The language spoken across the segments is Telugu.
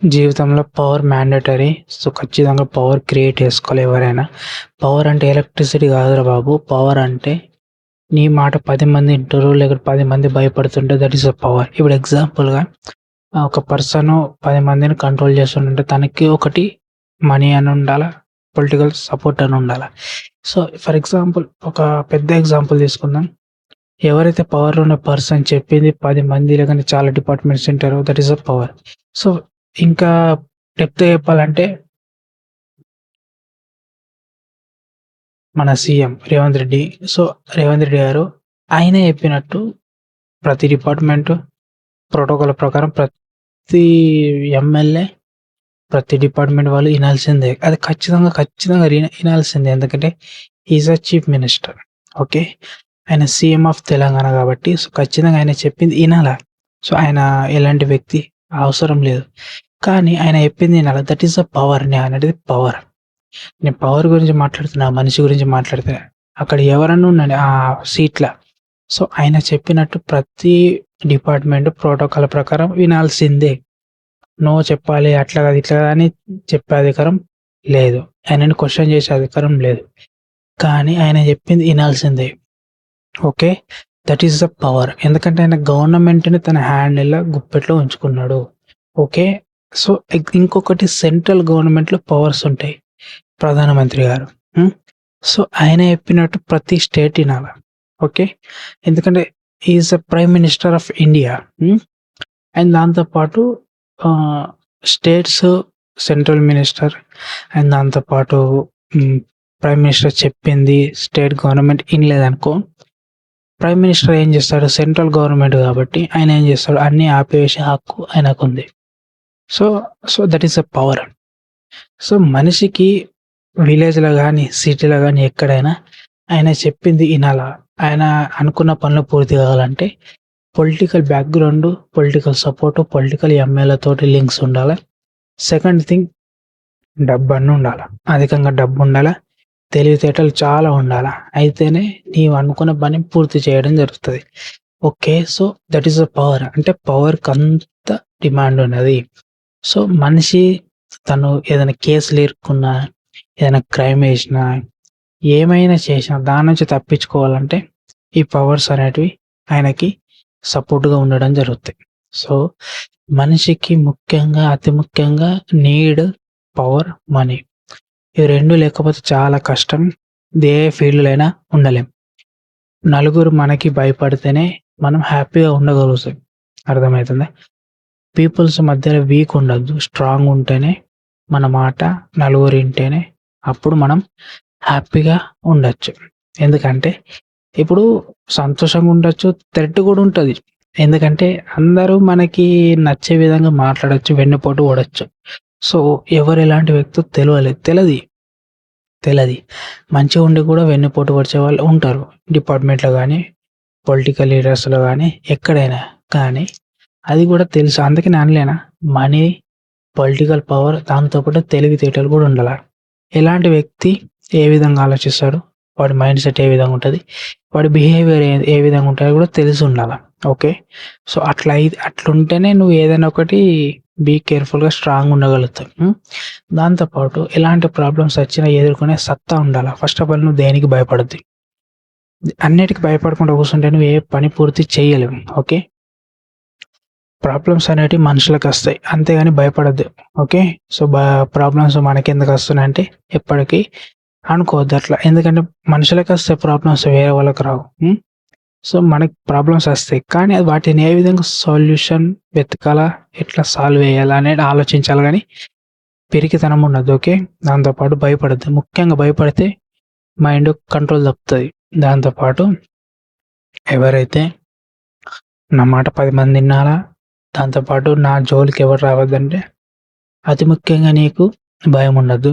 జీవితంలో పవర్ మ్యాండేటరీ. సో, ఖచ్చితంగా పవర్ క్రియేట్ చేసుకోవాలి ఎవరైనా. పవర్ అంటే ఎలక్ట్రిసిటీ కాదురా బాబు. పవర్ అంటే నీ మాట 10 మంది ఇంటారు. లేకపోతే 10 మంది భయపడుతుంటే దట్ ఈస్ అ పవర్. ఇప్పుడు ఎగ్జాంపుల్‌గా ఒక పర్సను 10 మందిని కంట్రోల్ చేస్తుంటే తనకి ఒకటి మనీ అని ఉండాలా, పొలిటికల్ సపోర్ట్ అని ఉండాలా. సో, ఫర్ ఎగ్జాంపుల్ ఒక పెద్ద ఎగ్జాంపుల్ తీసుకుందాం. ఎవరైతే పవర్‌లో ఉన్న పర్సన్ చెప్పింది 10 మంది లేకుంటే చాలా డిపార్ట్మెంట్స్ వింటారో that is a power. So, ఇంకా డెప్త్‌గా చెప్పాలంటే మన సీఎం రేవంత్ రెడ్డి. సో, రేవంత్ రెడ్డి గారు ఆయనే చెప్పినట్టు ప్రతి డిపార్ట్‌మెంటు ప్రోటోకాల్ ప్రకారం ప్రతి ఎమ్మెల్యే, ప్రతి డిపార్ట్‌మెంట్ వాళ్ళు ఇనాల్సిందే. అది ఖచ్చితంగా ఇనాల్సిందే. ఎందుకంటే he is a chief minister. Okay. ఆయన సీఎం ఆఫ్ తెలంగాణ కాబట్టి సో, ఖచ్చితంగా ఆయన చెప్పింది ఇనాల. సో, ఆయన ఎలాంటి వ్యక్తి అవసరం లేదు. కానీ ఆయన చెప్పింది ఇనాల. That is the power. నేననేది పవర్. నేను పవర్ గురించి మాట్లాడుతున్నా, మనిషి గురించి మాట్లాడుతున్నా. అక్కడ ఎవరన్నా ఉండండి ఆ సీట్‌ల. సో, ఆయన చెప్పినట్టు ప్రతి డిపార్ట్‌మెంట్ ప్రోటోకాల్ ప్రకారం వినాల్సిందే. నో చెప్పాలి, అట్లా కాదు, ఇట్లా కాదు అని చెప్పే అధికారం లేదు. ఆయనని క్వెషన్ చేసే అధికారం లేదు. కానీ ఆయన చెప్పింది ఇనాల్సిందే. Okay. That is the power. ఎందుకంటే ఆయన గవర్నమెంట్‌ని తన హ్యాండిల్‌లో గుప్పెట్లో ఉంచుకున్నాడు. ఓకే. సో, ఇంకొకటి సెంట్రల్ గవర్నమెంట్‌లో పవర్స్ ఉంటాయి. ప్రధానమంత్రి గారు. హ్మ్. సో, ఆయన చెప్పినట్టు ప్రతి స్టేట్ ఇనాల. ఓకే. ఎందుకంటే he is the prime minister of India. And దాంతో పాటు ఆహ్, స్టేట్స్ సెంట్రల్ మినిస్టర్ అండ్ దాంతో పాటు ప్రైమ్ మినిస్టర్ చెప్పింది స్టేట్ గవర్నమెంట్ ఇనలేదనుకో, ప్రైమ్ మినిస్టర్ ఏం చేస్తాడు? సెంట్రల్ గవర్నమెంట్ కాబట్టి ఆయన ఏం చేస్తాడు? అన్నీ ఆపేసే హక్కు ఆయనకుంది. So, that is the power. So, మనిషికి విలేజ్‌లో గాని, సిటీలో గాని ఎక్కడైనా ఆయన చెప్పింది ఇనాల. ఆయన అనుకున్న పనులు పూర్తి కావాలంటే political background, political support, political ఎమ్మెల్యేలతోటి లింక్స్ ఉండాల. సెకండ్ థింగ్ డబ్బన్నుండాల. అధికంగా డబ్బుండాల. తెలివితేటలు చాలా ఉండాల. అయితేనే నీవు అనుకున్న పని పూర్తి చేయడం జరుగుతది. Okay. So, that is the power. అంటే పవర్‌కంత డిమాండ్ ఉన్నది. సో, మనిషి తను ఏదైనా కేసులు ఇరుక్కున్నా, ఏదైనా క్రైమ్ చేసినా, ఏమైనా చేసినా దాని నుంచి తప్పించుకోవాలంటే ఈ పవర్స్ అనేటివి ఆయనకి సపోర్ట్‌గా ఉండడం జరుగుతాయి. సో, మనిషికి ముఖ్యంగా, అతి ముఖ్యంగా నీడ్ పవర్, మనీ. ఈ 2 లేకపోతే చాలా కష్టం. ఏ ఫీల్డ్‌లో అయినా ఉండలేం. నలుగురు మనకి భయపడితేనే మనం హ్యాపీగా ఉండగలుగుతాం. అర్థమైతుందా? పీపుల్స్ మధ్యలో వీక్ ఉండొద్దు. స్ట్రాంగ్ ఉంటేనే మన మాట నలుగురు ఇంటేనే అప్పుడు మనం హ్యాపీగా ఉండొచ్చు. ఎందుకంటే ఇప్పుడు సంతోషంగా ఉండొచ్చు, థ్రెట్ కూడా ఉంటది. ఎందుకంటే అందరూ మనకి నచ్చే విధంగా మాట్లాడొచ్చు, వెన్నుపోటు పొడొచ్చు. సో, ఎవరు ఎలాంటి వ్యక్తో తెలది. మంచిగా ఉండి కూడా వెన్నుపోటు పొడిచే వాళ్ళు ఉంటారు. డిపార్ట్మెంట్‌లో గానీ, పొలిటికల్ లీడర్స్‌లో గానీ, ఎక్కడైనా. కానీ అది కూడా తెలుసు. అందుకే నేను అనలేనా? మనీ, పొలిటికల్ పవర్ దాంతో పాటు తెలివితేటలు కూడా ఉండాల. ఎలాంటి వ్యక్తి ఏ విధంగా ఆలోచిస్తాడు? వాడి మైండ్ సెట్ ఏ విధంగా ఉంటది? వాడి బిహేవియర్ ఏ విధంగా ఉంటదో కూడా తెలిసి ఉండాల. ఓకే. సో, అట్లుంటేనే నువ్వు ఏదైనా ఒకటి బీ కేర్‌ఫుల్‌గా స్ట్రాంగ్‌గా ఉండగలుగుతావు. దాంతో పాటు ఎలాంటి ప్రాబ్లమ్స్ వచ్చినా ఎదుర్కొనే సత్తా ఉండాల. ఫస్ట్ ఆఫ్ ఆల్ నువ్వు దేనికి భయపడొద్దు. అన్నిటికి భయపడకుండా కూర్చుంటే నువ్వు ఏ పని పూర్తి చేయలేవు. ఓకే. ప్రాబ్లమ్స్ అనేటివి మనుషులకొస్తాయి. అంతేగాని భయపడొద్దు. ఓకే. సో, ప్రాబ్లమ్స్ మనకెందుకొస్తున్నాయంటే ఎప్పటికి అనుకోవద్దు అట్లా. ఎందుకంటే మనుషులకొస్తాయి ప్రాబ్లమ్స్, వేరే వాళ్ళకి రావు. సో, మనకి ప్రాబ్లమ్స్ వస్తాయి. కానీ వాటిని ఏ విధంగా సొల్యూషన్ వెతకాలా, ఎట్లా సాల్వ్ చేయాలా అనేది ఆలోచించాలి గానీ పిరికితనం ఉండొద్దు. ఓకే. దాంతో పాటు భయపడొద్దు. ముఖ్యంగా భయపడితే మైండ్ కంట్రోల్ తప్పుతది. దాంతో పాటు ఎవరైతే నా మాట 10 మంది ఇనాలా, దాంతో పాటు నా జోలికి ఎవరు రావద్దంటే అతి ముఖ్యంగా నీకు భయం ఉండద్దు.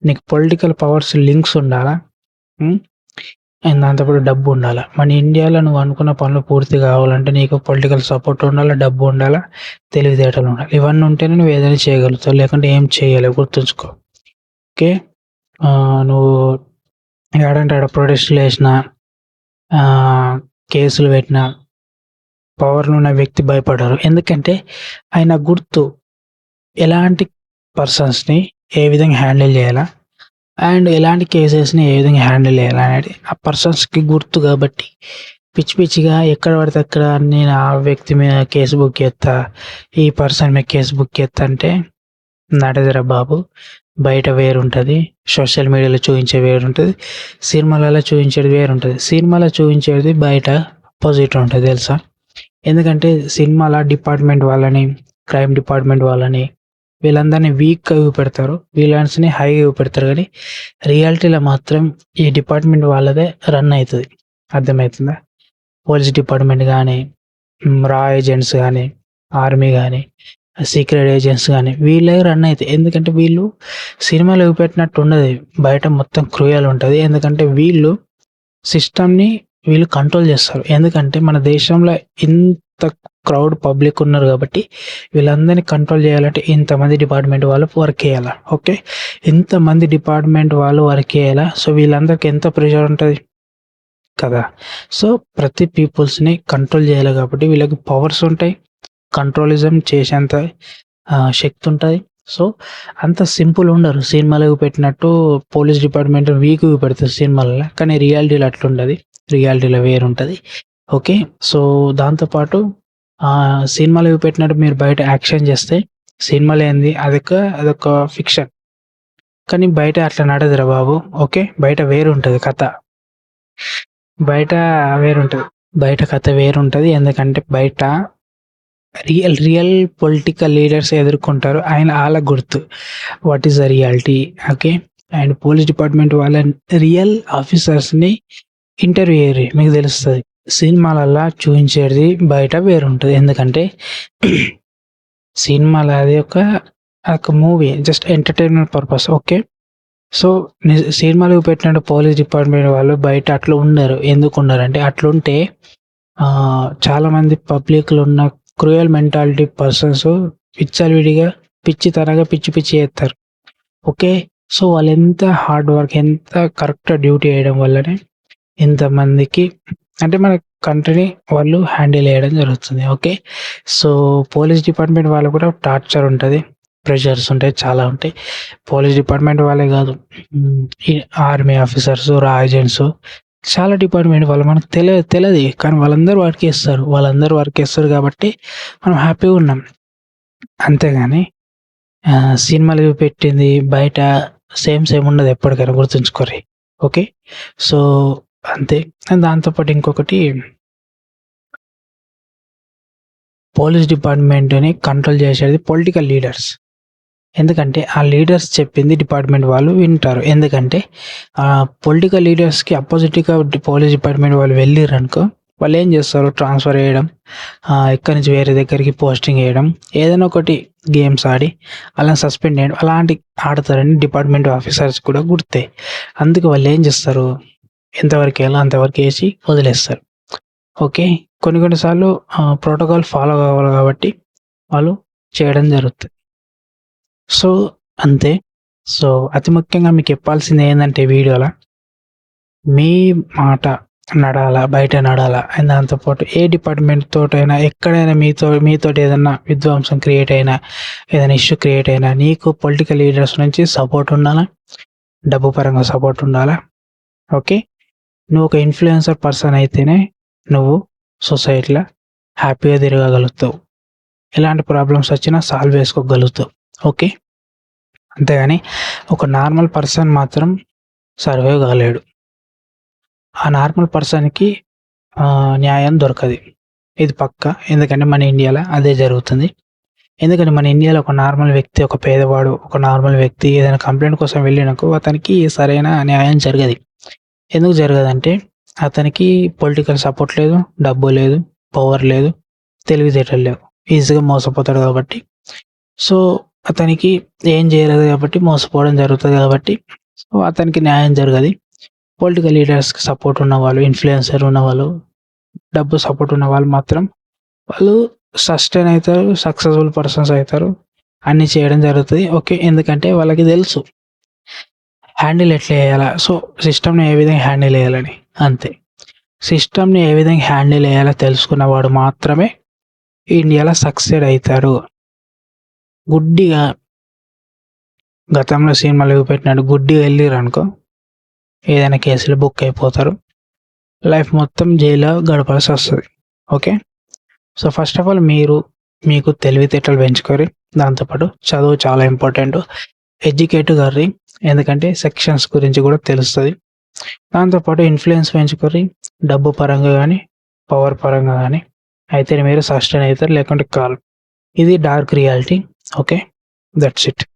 నీకు పొలిటికల్ పవర్స్ లింక్స్ ఉండాలా. అండ్ దాంతో పాటు డబ్బు ఉండాలా. మన ఇండియాలో నువ్వు అనుకున్న పనులు పూర్తి కావాలంటే నీకు పొలిటికల్ సపోర్ట్ ఉండాలా, డబ్బు ఉండాలా, తెలివితేటలు ఉండాలి. ఇవన్నీ ఉంటేనే నువ్వు ఏదైనా చేయగలుగుతావు. లేకుంటే ఏం చేయలేవు, గుర్తుంచుకో. ఓకే. నువ్వు ఏడంటే ఆడ ప్రొటెస్టులు చేసినా, కేసులు పెట్టినా పవర్‌లో ఉన్న వ్యక్తి భయపడరు. ఎందుకంటే ఆయన గుర్తు ఎలాంటి పర్సన్స్‌ని ఏ విధంగా హ్యాండిల్ చేయాలా? అండ్ ఎలాంటి కేసెస్‌ని ఏ విధంగా హ్యాండిల్ చేయాలా అనేది ఆ పర్సన్స్‌కి గుర్తు కాబట్టి పిచ్చి పిచ్చిగా ఎక్కడ పడితే అక్కడ నేను ఆ వ్యక్తి మీద కేస్ బుక్ చేత్తా, ఈ పర్సన్ మీద కేస్ బుక్ చేత్తా అంటే నడవదురా బాబు. బయట వేరుంటది. సోషల్ మీడియాలో చూయించేది వేరుంటది. సినిమాలలో చూయించేది వేరుంటది. సినిమాలో చూయించేది బయట అపోజిట్ ఉంటది తెలుసా? ఎందుకంటే సినిమాల డిపార్ట్మెంట్ వాళ్ళని, క్రైమ్ డిపార్ట్మెంట్ వాళ్ళని వీళ్ళందరినీ వీక్‌గా చూపెడతారు. విలన్స్‌ని హైగా చూపెడతారు గానీ రియాలిటీలో మాత్రం ఈ డిపార్ట్మెంట్ వాళ్ళదే రన్ అయితది. అర్థమైతుందా? పోలీస్ డిపార్ట్మెంట్ గానీ, రా ఏజెంట్స్ గానీ, ఆర్మీ గానీ, సీక్రెట్ ఏజెంట్స్ గానీ వీళ్ళే రన్ అయితాయి. ఎందుకంటే వీళ్ళు సినిమాలో చూపెట్టినట్టు ఉండదు. బయట మొత్తం క్రూయల్ ఉంటది. ఎందుకంటే వీళ్ళు సిస్టమ్‌ని వీళ్ళు కంట్రోల్ చేస్తారు. ఎందుకంటే మన దేశంలో ఇంత క్రౌడ్ పబ్లిక్ ఉన్నారు కాబట్టి వీళ్ళందరినీ కంట్రోల్ చేయాలంటే ఇంతమంది డిపార్ట్మెంట్ వాళ్ళు వర్క్ చేయాలా. ఓకే. ఇంతమంది డిపార్ట్మెంట్ వాళ్ళు వర్క్ చేయాలా. సో వీళ్ళందరికీ ఎంత ప్రెషర్ ఉంటది కదా! సో ప్రతి పీపుల్స్‌ని కంట్రోల్ చేయాలి కాబట్టి వీళ్ళకి పవర్స్ ఉంటాయి. కంట్రోలిజం చేసేంత శక్తి ఉంటది. సో అంత సింపుల్ ఉండరు. సినిమాలో చూపెట్టినట్టు పోలీస్ డిపార్ట్మెంట్ వీక్‌గా చూపెడతారు సినిమాలలో. కానీ రియాలిటీలో అట్లుండది. రియాలిటీలో వేరుంటది. ఓకే. సో దాంతో పాటు సినిమాలో చూపెట్టినట్టు మీరు బయట యాక్షన్ చేస్తే సినిమాలో ఏంది అదొక ఫిక్షన్. కానీ బయట అట్లా నడవదురా బాబు. ఓకే. బయట వేరుంటది కథ. బయట వేరుంటది. బయట కథ వేరుంటది. ఎందుకంటే బయట రియల్ పొలిటికల్ లీడర్స్ ఎదుర్కొంటారు. ఆళ్ళకి గుర్తు. What is the reality. Okay. And police department వాళ్ళ రియల్ ఆఫీసర్స్‌ని ఇంటర్వ్యూ చేయర్రి మీకు తెలుస్తది. సినిమాలల్లా చూయించేది బయట వేరుంటది. ఎందుకంటే సినిమాలో అది ఒక movie just entertainment purpose. Okay. So సినిమాలో చూపెట్టినట్టు పోలీస్ డిపార్ట్మెంట్ వాళ్ళు బయట అట్లా ఉండరు. ఎందుకుండరంటే అట్లుంటే చాలామంది పబ్లిక్‌లో ఉన్న క్రూయల్ మెంటాలిటీ పర్సన్స్ విచ్చలవిడిగా పిచ్చితనంగా పిచ్చి పిచ్చి చేస్తారు. ఓకే. సో వాళ్ళెంత హార్డ్ వర్క్ ఎంత కరెక్ట్‌గా డ్యూటీ చేయడం వల్లనే ఇంతమందికి అంటే మన కంట్రీని వాళ్ళు హ్యాండిల్ చేయడం జరుగుతుంది. ఓకే. సో పోలీస్ డిపార్ట్మెంట్ వాళ్ళకి కూడా టార్చర్ ఉంటది. ప్రెషర్స్ ఉంటాయి. చాలా ఉంటాయి. పోలీస్ డిపార్ట్మెంట్ వాళ్ళే కాదు. ఈ ఆర్మీ ఆఫీసర్స్, రా ఏజెంట్స్ చాలా డిపార్ట్మెంట్ వాళ్ళు మనకు తెలది. కానీ వాళ్ళందరూ వర్క్ చేస్తారు. వాళ్ళందరూ వర్క్ చేస్తారు కాబట్టి మనం హ్యాపీగా ఉన్నాం. అంతేగాని సినిమాలో చూపెట్టింది బయట సేమ్ ఉండదు ఎప్పటికైనా గుర్తుంచుకోర్రి. ఓకే. సో అంతే. అండ్ దాంతో పాటు ఇంకొకటి పోలీస్ డిపార్ట్మెంట్‌ని కంట్రోల్ చేసేది పొలిటికల్ లీడర్స్. ఎందుకంటే ఆ లీడర్స్ చెప్పింది డిపార్ట్మెంట్ వాళ్ళు వింటారు. ఎందుకంటే పొలిటికల్ లీడర్స్‌కి అపోజిట్‌గా పోలీస్ డిపార్ట్మెంట్ వాళ్ళు వెళ్ళిర్రనుకో వాళ్ళు ఏం చేస్తారు ట్రాన్స్‌ఫర్ చేయడం, ఇక్కడి నుంచి వేరే దగ్గరికి పోస్టింగ్ చేయడం, ఏదైనా ఒకటి గేమ్స్ ఆడి వాళ్ళని సస్పెండ్ చేయడం అలాంటివి ఆడతారని డిపార్ట్మెంట్ ఆఫీసర్స్ కూడా గుర్తే. అందుకు వాళ్ళు ఏం చేస్తారు ఎంతవరకు వేయాలో అంతవరకు వేసి వదిలేస్తారు. ఓకే. కొన్ని సార్లు ప్రోటోకాల్ ఫాలో కావాలి కాబట్టి వాళ్ళు చేయడం జరుగుతది. సో అంతే. సో అతి ముఖ్యంగా మీకు చెప్పాల్సింది ఏందంటే వీడియోలో మీ మాట నడాలా, బయట నడాలా. అండ్ దాంతో పాటు ఏ డిపార్ట్మెంట్ తోటైనా ఎక్కడైనా మీతోటి ఏదన్నా విధ్వంసం క్రియేట్ అయినా, ఏదైనా ఇష్యూ క్రియేట్ అయినా నీకు పొలిటికల్ లీడర్స్ నుంచి సపోర్ట్ ఉండాలా, డబ్బు పరంగా సపోర్ట్ ఉండాలా. ఓకే. నువ్వు ఒక ఇన్‌ఫ్లుయెన్సర్ పర్సన్ అయితేనే నువ్వు సొసైటీలో హ్యాపీగా తిరగగలుగుతావు. ఎలాంటి ప్రాబ్లమ్స్ వచ్చినా సాల్వ్ చేసుకోగలుగుతావు. ఓకే. అంతేగాని ఒక నార్మల్ పర్సన్ మాత్రం సర్వైవ్ కాలేడు. ఆ నార్మల్ పర్సన్‌కి న్యాయం దొరకది. ఇది పక్కా. ఎందుకంటే మన ఇండియాలో అదే జరుగుతుంది. ఎందుకంటే మన ఇండియాలో ఒక నార్మల్ వ్యక్తి, ఒక పేదవాడు, ఒక నార్మల్ వ్యక్తి ఏదైనా కంప్లెయింట్ కోసం వెళ్ళినకో అతనికి సరైన న్యాయం జరగది. ఎందుకు జరగదంటే అతనికి పొలిటికల్ సపోర్ట్ లేదు, డబ్బు లేదు, పవర్ లేదు, తెలివితేటలు లేవు. ఈజీగా మోసపోతాడు కాబట్టి. సో అతనికి ఏం చేయలేదు కాబట్టి మోసపోవడం జరుగుతది కాబట్టి సో అతనికి న్యాయం జరగది. పొలిటికల్ లీడర్స్‌కి సపోర్ట్ ఉన్నవాళ్ళు, ఇన్‌ఫ్లుయెన్సర్ ఉన్నవాళ్ళు, డబ్బు సపోర్ట్ ఉన్నవాళ్ళు మాత్రం వాళ్ళు సస్టైన్ అయితారు, సక్సెస్‌ఫుల్ పర్సన్స్ అయితారు. అన్నీ చేయడం జరుగుతది. ఓకే. ఎందుకంటే వాళ్ళకి తెలుసు హ్యాండిల్ ఎట్లా చేయాలా. సో సిస్టమ్‌ని ఏ విధంగా హ్యాండిల్ చేయాలని అంతే. సిస్టమ్‌ని ఏ విధంగా హ్యాండిల్ చేయాలో తెలుసుకున్నవాడు మాత్రమే ఇండియాలో సక్సీడ్ అయితారు. గుడ్డిగా గతంలో సినిమాలు చూపెట్టినట్టు గుడ్డిగా వెళ్ళిరనుకో ఏదైనా కేసులు బుక్ అయిపోతారు. లైఫ్ మొత్తం జైల్లో గడపాల్సి వస్తుంది. Okay. So first of all మీకు తెలివితేటలు పెంచుకోరి. దాంతోపాటు చదువు చాలా ఇంపార్టెంట్. ఎడ్యుకేట్ గారి, ఎందుకంటే సెక్షన్స్ గురించి కూడా తెలుస్తుంది. దాంతోపాటు ఇన్ఫ్లుయెన్స్ పెంచుకోరి. డబ్బు పరంగా కానీ పవర్ పరంగా కానీ అయితే మీరు సస్టైన్ అవుతారు, లేకుంటే కాల్. ఇది dark reality. Okay, that's it.